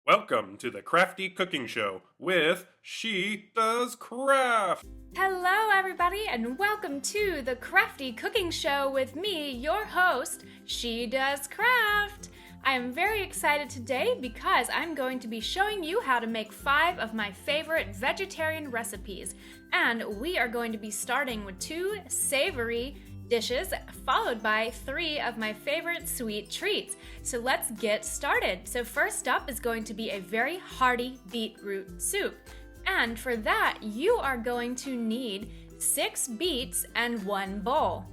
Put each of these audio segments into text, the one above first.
Welcome to the Crafty Cooking Show with She Does Craft. Hello everybody and welcome to the Crafty Cooking Show with me, your host, She Does Craft. I am very excited today because I'm going to be showing you how to make 5 of my favorite vegetarian recipes. And we are going to be starting with 2 savory dishes followed by 3 of my favorite sweet treats. So let's get started. So first up is going to be a very hearty beetroot soup. And for that, you are going to need 6 beets and 1 bowl.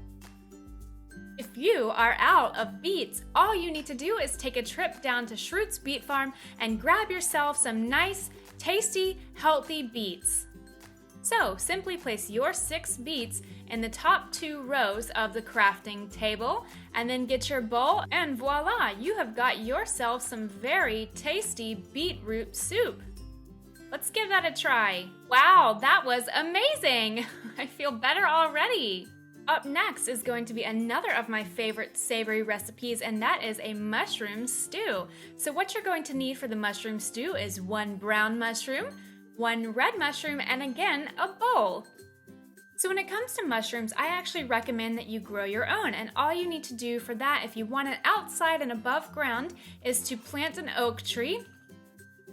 If you are out of beets, all you need to do is take a trip down to Schroot's Beet Farm and grab yourself some nice, tasty, healthy beets. So simply place your 6 beets in the top 2 rows of the crafting table and then get your bowl and voila, you have got yourself some very tasty beetroot soup. Let's give that a try. Wow, that was amazing! I feel better already. Up next is going to be another of my favorite savory recipes, and that is a mushroom stew. So what you're going to need for the mushroom stew is 1 brown mushroom, 1 red mushroom, and again, a bowl. So when it comes to mushrooms, I actually recommend that you grow your own, and all you need to do for that, if you want it outside and above ground, is to plant an oak tree,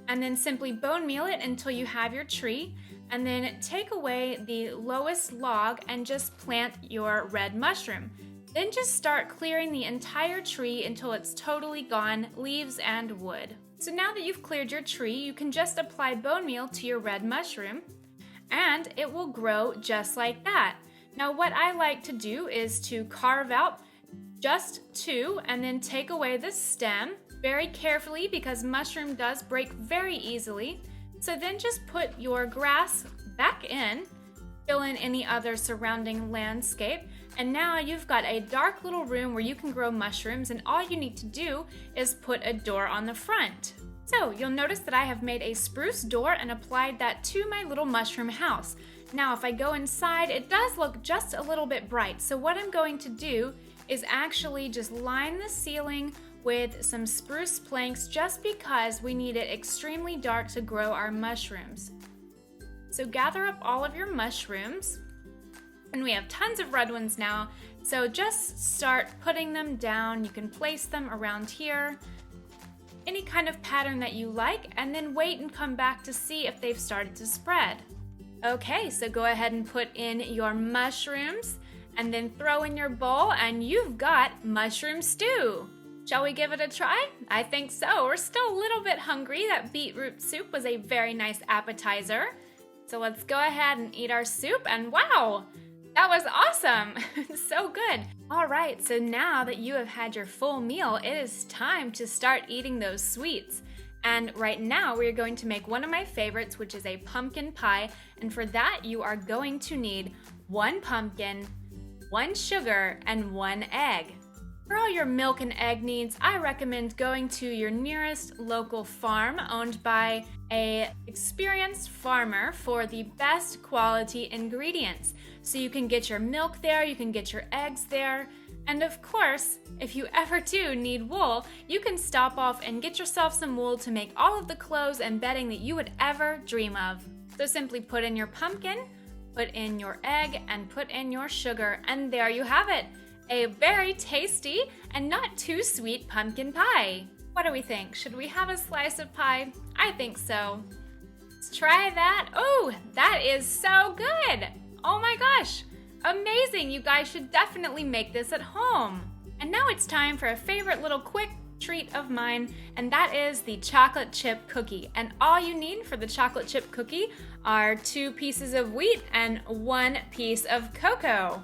and then simply bone meal it until you have your tree, and then take away the lowest log and just plant your red mushroom. Then just start clearing the entire tree until it's totally gone, leaves and wood. So now that you've cleared your tree, you can just apply bone meal to your red mushroom and it will grow just like that. Now what I like to do is to carve out just 2 and then take away the stem very carefully because mushroom does break very easily. So then just put your grass back in, fill in any other surrounding landscape, and now you've got a dark little room where you can grow mushrooms, and all you need to do is put a door on the front. So you'll notice that I have made a spruce door and applied that to my little mushroom house. Now if I go inside, it does look just a little bit bright. So what I'm going to do is actually just line the ceiling with some spruce planks just because we need it extremely dark to grow our mushrooms. So gather up all of your mushrooms, and we have tons of red ones now, so just start putting them down. You can place them around here, any kind of pattern that you like, and then wait and come back to see if they've started to spread. Okay, so go ahead and put in your mushrooms, and then throw in your bowl, and you've got mushroom stew. Shall we give it a try? I think so. We're still a little bit hungry. That beetroot soup was a very nice appetizer. So let's go ahead and eat our soup, and wow, that was awesome. So good. All right, so now that you have had your full meal, it is time to start eating those sweets. And right now we're going to make one of my favorites, which is a pumpkin pie. And for that, you are going to need 1 pumpkin, 1 sugar, and 1 egg. For all your milk and egg needs, I recommend going to your nearest local farm owned by an experienced farmer for the best quality ingredients. So you can get your milk there, you can get your eggs there, and of course, if you ever do need wool, you can stop off and get yourself some wool to make all of the clothes and bedding that you would ever dream of. So simply put in your pumpkin, put in your egg, and put in your sugar, and there you have it. A very tasty and not too sweet pumpkin pie. What do we think? Should we have a slice of pie? I think so. Let's try that. Oh, that is so good. Oh my gosh, amazing. You guys should definitely make this at home. And now it's time for a favorite little quick treat of mine, and that is the chocolate chip cookie. And all you need for the chocolate chip cookie are 2 pieces of wheat and 1 piece of cocoa.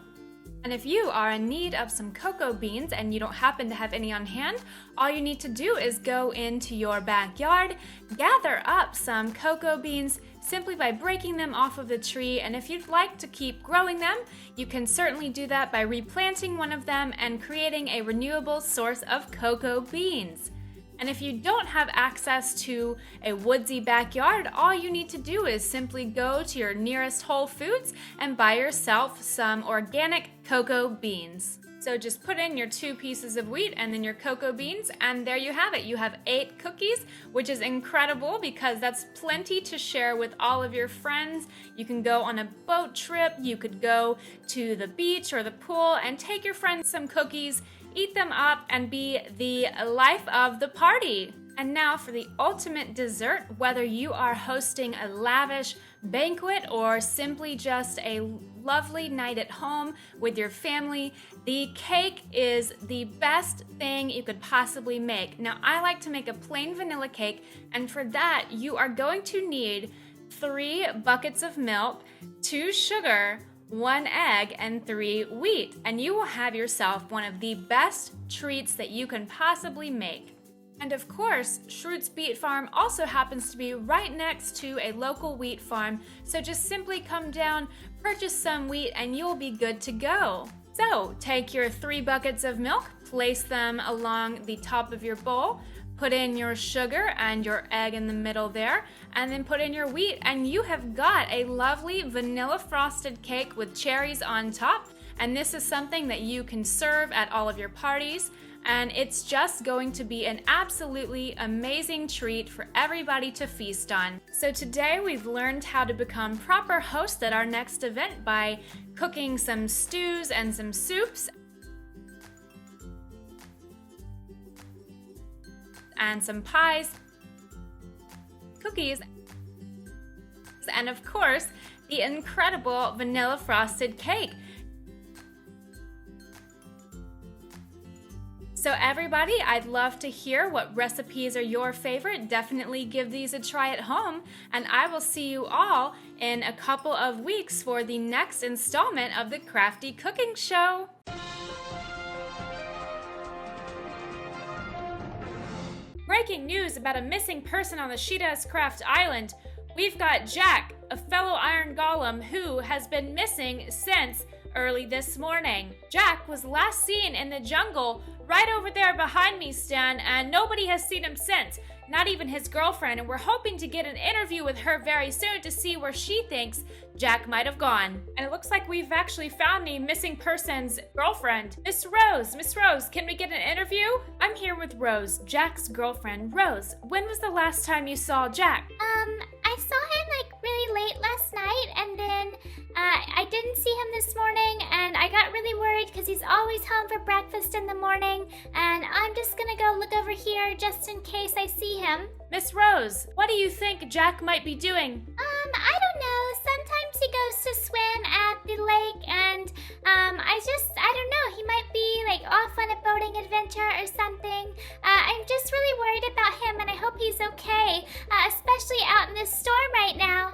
And if you are in need of some cocoa beans and you don't happen to have any on hand, all you need to do is go into your backyard, gather up some cocoa beans simply by breaking them off of the tree. And if you'd like to keep growing them, you can certainly do that by replanting one of them and creating a renewable source of cocoa beans. And if you don't have access to a woodsy backyard, all you need to do is simply go to your nearest Whole Foods and buy yourself some organic cocoa beans. So just put in your 2 pieces of wheat and then your cocoa beans, and there you have it. You have 8 cookies, which is incredible because that's plenty to share with all of your friends. You can go on a boat trip, you could go to the beach or the pool and take your friends some cookies, eat them up, and be the life of the party. And now for the ultimate dessert, whether you are hosting a lavish banquet or simply just a lovely night at home with your family, the cake is the best thing you could possibly make. Now, I like to make a plain vanilla cake, and for that, you are going to need 3 buckets of milk, 2 sugar, 1 egg, and 3 wheat, and you will have yourself one of the best treats that you can possibly make. And of course, Schroot's Beet Farm also happens to be right next to a local wheat farm, so just simply come down, purchase some wheat, and you'll be good to go. So, take your 3 buckets of milk, place them along the top of your bowl, put in your sugar and your egg in the middle there, and then put in your wheat, and you have got a lovely vanilla frosted cake with cherries on top. And this is something that you can serve at all of your parties, and it's just going to be an absolutely amazing treat for everybody to feast on. So today we've learned how to become proper hosts at our next event by cooking some stews and some soups and some pies, cookies, and of course the incredible vanilla frosted cake. So everybody, I'd love to hear what recipes are your favorite. Definitely give these a try at home, and I will see you all in a couple of weeks for the next installment of the Crafty Cooking Show. Breaking news about a missing person on the She Does Craft Island. We've got Jack, a fellow Iron Golem who has been missing since early this morning. Jack was last seen in the jungle right over there behind me, Stan, and nobody has seen him since, not even his girlfriend, and we're hoping to get an interview with her very soon to see where she thinks Jack might have gone. And it looks like we've actually found the missing person's girlfriend. Miss Rose, can we get an interview? I'm here with Rose, Jack's girlfriend. Rose, when was the last time you saw Jack? I saw him really late last night, and then I didn't see him this morning, and I got really worried because he's always home for breakfast in the morning, and I'm just gonna go look over here just in case I see him. Miss Rose, what do you think Jack might be doing? I don't know. Sometimes he goes to swim at the lake, and I don't know. He might be off on a boating adventure or something. I'm just really worried about him, and I hope he's okay, especially out in this storm right now.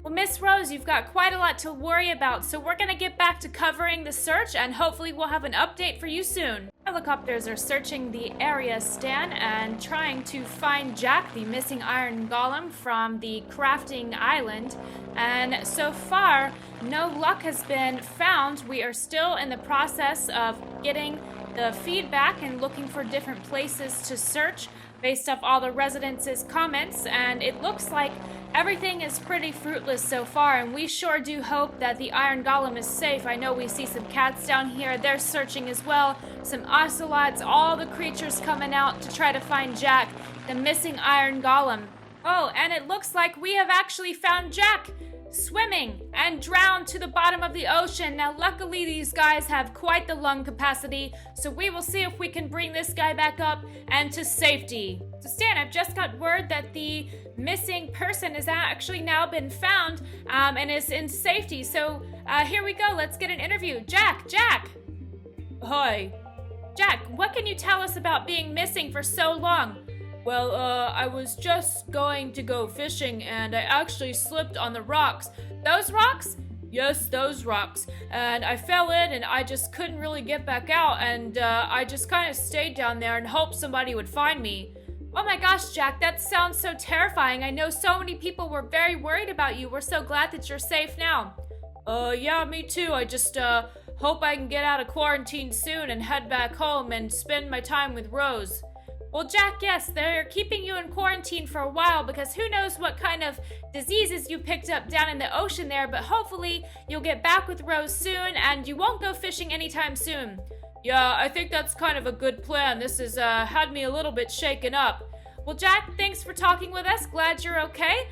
Well, Miss Rose, you've got quite a lot to worry about, so we're gonna get back to covering the search, and hopefully we'll have an update for you soon. Helicopters are searching the area, Stan, and trying to find Jack, the missing Iron Golem from the crafting island. And so far, no luck has been found. We are still in the process of getting the feedback and looking for different places to search based off all the residents' comments, and it looks like everything is pretty fruitless so far, and we sure do hope that the Iron Golem is safe. I know we see some cats down here, they're searching as well, some ocelots, all the creatures coming out to try to find Jack, the missing Iron Golem. Oh, and it looks like we have actually found Jack swimming and drowned to the bottom of the ocean. Now, luckily, these guys have quite the lung capacity, so we will see if we can bring this guy back up and to safety. So, Stan, I've just got word that the missing person has actually now been found and is in safety. So, here we go. Let's get an interview. Jack! Hi. Jack, what can you tell us about being missing for so long? Well, I was just going to go fishing, and I actually slipped on the rocks. Those rocks? Yes, those rocks. And I fell in, and I just couldn't really get back out, and I just kind of stayed down there and hoped somebody would find me. Oh my gosh, Jack, that sounds so terrifying. I know so many people were very worried about you. We're so glad that you're safe now. Yeah, me too. I just, hope I can get out of quarantine soon and head back home and spend my time with Rose. Well, Jack, yes, they're keeping you in quarantine for a while because who knows what kind of diseases you picked up down in the ocean there, but hopefully you'll get back with Rose soon and you won't go fishing anytime soon. Yeah, I think that's kind of a good plan. This has had me a little bit shaken up. Well, Jack, thanks for talking with us. Glad you're okay.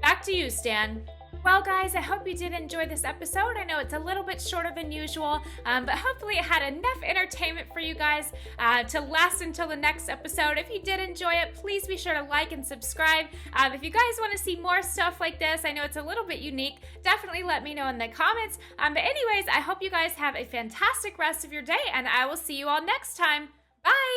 Back to you, Stan. Well, guys, I hope you did enjoy this episode. I know it's a little bit shorter than usual, but hopefully it had enough entertainment for you guys to last until the next episode. If you did enjoy it, please be sure to like and subscribe. If you guys want to see more stuff like this, I know it's a little bit unique, definitely let me know in the comments. But anyways, I hope you guys have a fantastic rest of your day, and I will see you all next time. Bye!